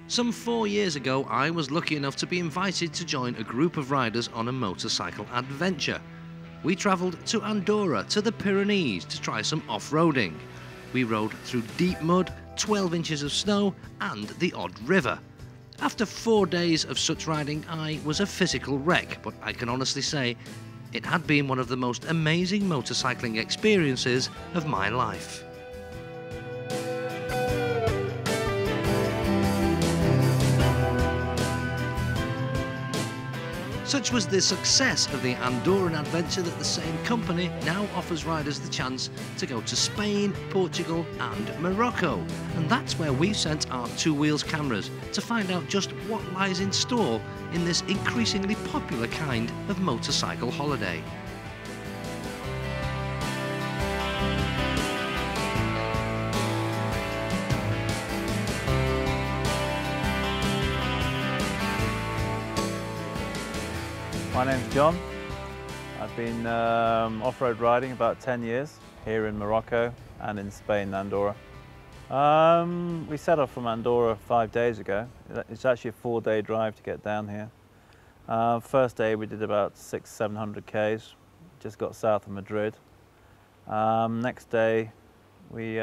Some 4 years ago, I was lucky enough to be invited to join a group of riders on a motorcycle adventure. We travelled to Andorra, to the Pyrenees, to try some off-roading. We rode through deep mud, 12 inches of snow and the odd river. After 4 days of such riding, I was a physical wreck, but I can honestly say it had been one of the most amazing motorcycling experiences of my life. Such was the success of the Andorran adventure that the same company now offers riders the chance to go to Spain, Portugal and Morocco. And that's where we've sent our Two Wheels cameras to find out just what lies in store in this increasingly popular kind of motorcycle holiday. My name's John. I've been off-road riding about 10 years here in Morocco and in Spain, Andorra. We set off from Andorra 5 days ago. It's actually a 4-day drive to get down here. First day we did about 600-700 k's, just got south of Madrid. Next day we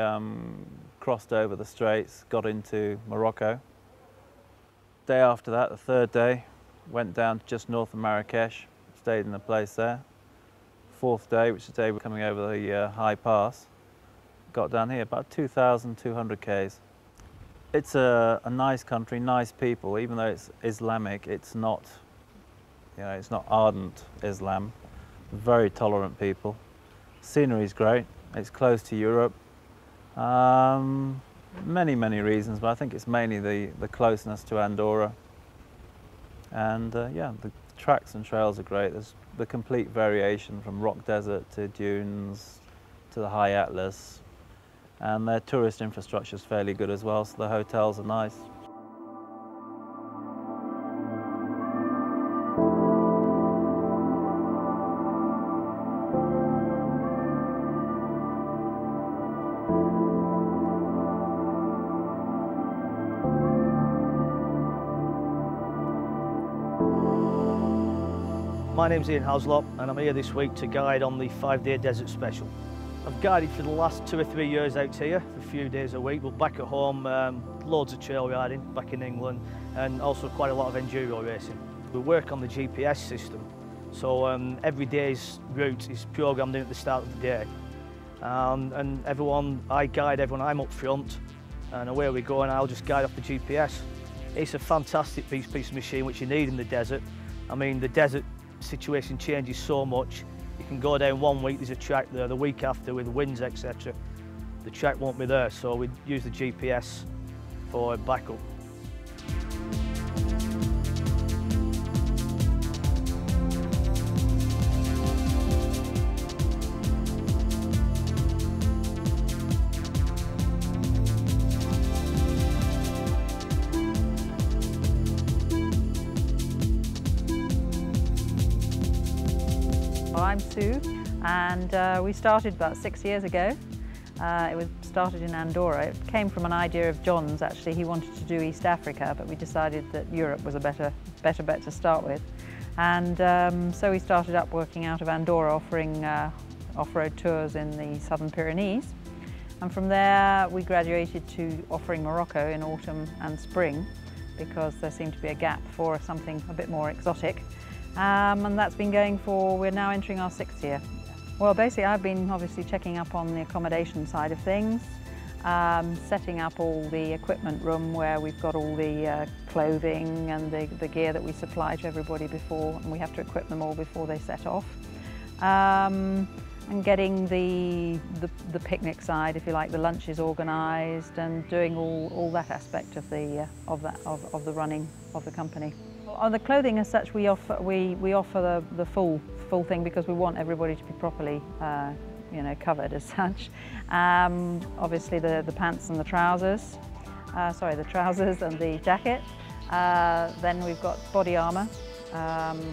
crossed over the straits, got into Morocco. Day after that, the third day, went down just north of Marrakesh, stayed in a place there. Fourth day, which is the day we're coming over the high pass, got down here, about 2,200 k's. It's a nice country, nice people. Even though it's Islamic, it's not, it's not ardent Islam. Very tolerant people. Scenery's great. It's close to Europe. Many reasons, but I think it's mainly the closeness to Andorra. And yeah, the tracks and trails are great. There's the complete variation from rock desert to dunes to the high atlas. And their tourist infrastructure is fairly good as well, so the hotels are nice. My name's Ian Haslop and I'm here this week to guide on the 5-day desert special. I've guided for the last 2 or 3 years out here, for a few days a week, but back at home, loads of trail riding back in England and also quite a lot of enduro racing. We work on the GPS system, so every day's route is programmed in at the start of the day. And I guide everyone, I'm up front and away we go and I'll just guide off the GPS. It's a fantastic piece of machine which you need in the desert. I mean, the desert situation changes so much. You can go down 1 week, there's a track there, the week after with winds, etc. The track won't be there, so we use the GPS for backup. I'm Sue and we started about 6 years ago. It was started in Andorra. It came from an idea of John's actually. He wanted to do East Africa, but we decided that Europe was a better bet to start with. And so we started up working out of Andorra, offering off-road tours in the southern Pyrenees. And from there we graduated to offering Morocco in autumn and spring because there seemed to be a gap for something a bit more exotic. And that's been going for, we're now entering our 6th year. Well, basically I've been obviously checking up on the accommodation side of things, setting up all the equipment room where we've got all the clothing and the gear that we supply to everybody before, and we have to equip them all before they set off. And getting the picnic side, if you like, the lunches organised, and doing all that aspect of the running of the company. On the clothing as such, we offer the full thing because we want everybody to be properly covered as such. Obviously the pants and the trousers, the trousers and the jacket. Then we've got body armour,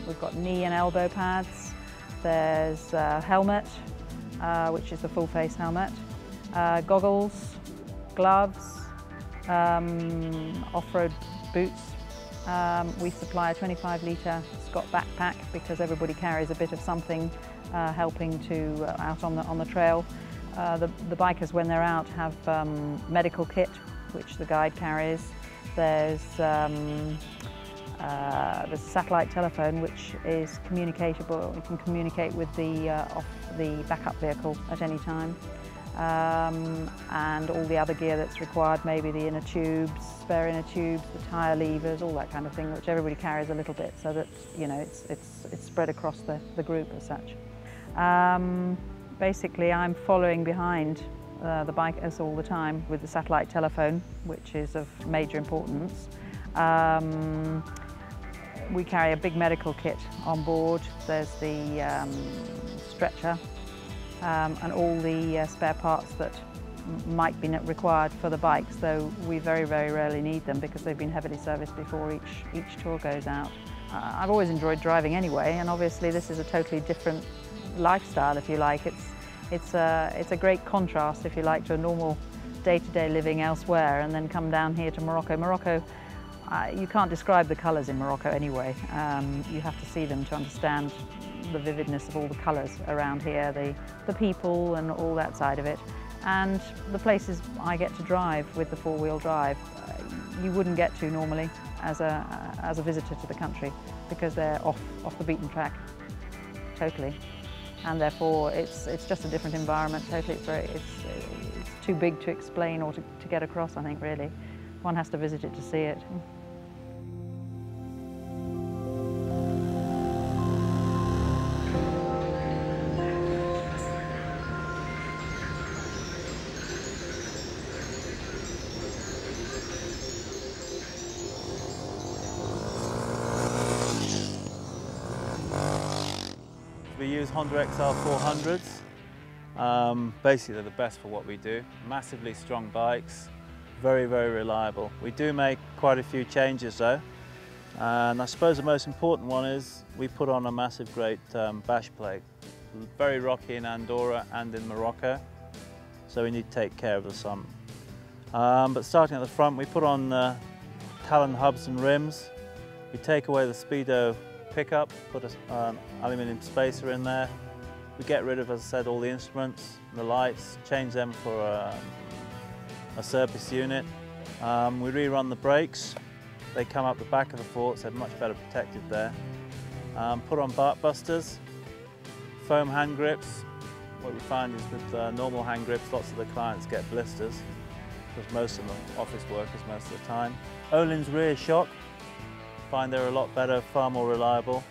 we've got knee and elbow pads, there's a helmet, which is the full face helmet, goggles, gloves, off-road boots. We supply a 25-litre Scott backpack because everybody carries a bit of something helping to out on the trail. The bikers, when they're out, have medical kit, which the guide carries. There's a satellite telephone which is communicatable. You can communicate with the backup vehicle at any time. And all the other gear that's required, maybe the inner tubes, spare inner tubes, the tyre levers, all that kind of thing, which everybody carries a little bit, so that, you know, it's spread across the group as such. Basically, I'm following behind the bikers all the time with the satellite telephone, which is of major importance. We carry a big medical kit on board. There's the stretcher and all the spare parts that might be required for the bikes, though we very, very rarely need them because they've been heavily serviced before each tour goes out. I've always enjoyed driving anyway, and obviously this is a totally different lifestyle, if you like. It's a great contrast, if you like, to a normal day-to-day living elsewhere, and then come down here to Morocco. Morocco, you can't describe the colours in Morocco anyway. You have to see them to understand the vividness of all the colours around here, the people and all that side of it. And the places I get to drive with the four-wheel drive, you wouldn't get to normally as a visitor to the country, because they're off the beaten track, totally. And therefore it's just a different environment, totally. It's too big to explain or to get across, I think, really. One has to visit it to see it. We use Honda XR 400s. Basically, they're the best for what we do. Massively strong bikes, very, very reliable. We do make quite a few changes though. And I suppose the most important one is we put on a massive great bash plate. Very rocky in Andorra and in Morocco, so we need to take care of the sun. But starting at the front, we put on Talon hubs and rims. We take away the Speedo pickup, put an aluminium spacer in there. We get rid of, as I said, all the instruments, the lights, change them for a surface unit. We rerun the brakes. They come up the back of the forks, they're much better protected there. Put on bark busters, foam hand grips. What we find is with normal hand grips, lots of the clients get blisters, because most of them are office workers most of the time. Öhlins rear shock. Find they're a lot better, far more reliable.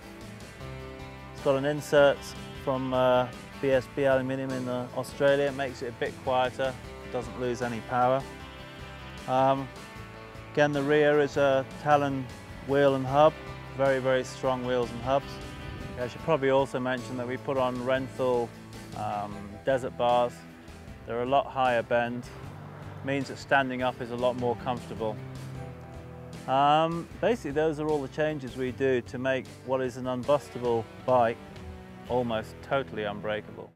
It's got an insert from BSB aluminium in Australia. It makes it a bit quieter, doesn't lose any power. Again, the rear is a Talon wheel and hub, very, very strong wheels and hubs. I should probably also mention that we put on Renthal desert bars. They're a lot higher bend, means that standing up is a lot more comfortable. Basically, those are all the changes we do to make what is an unbustable bike almost totally unbreakable.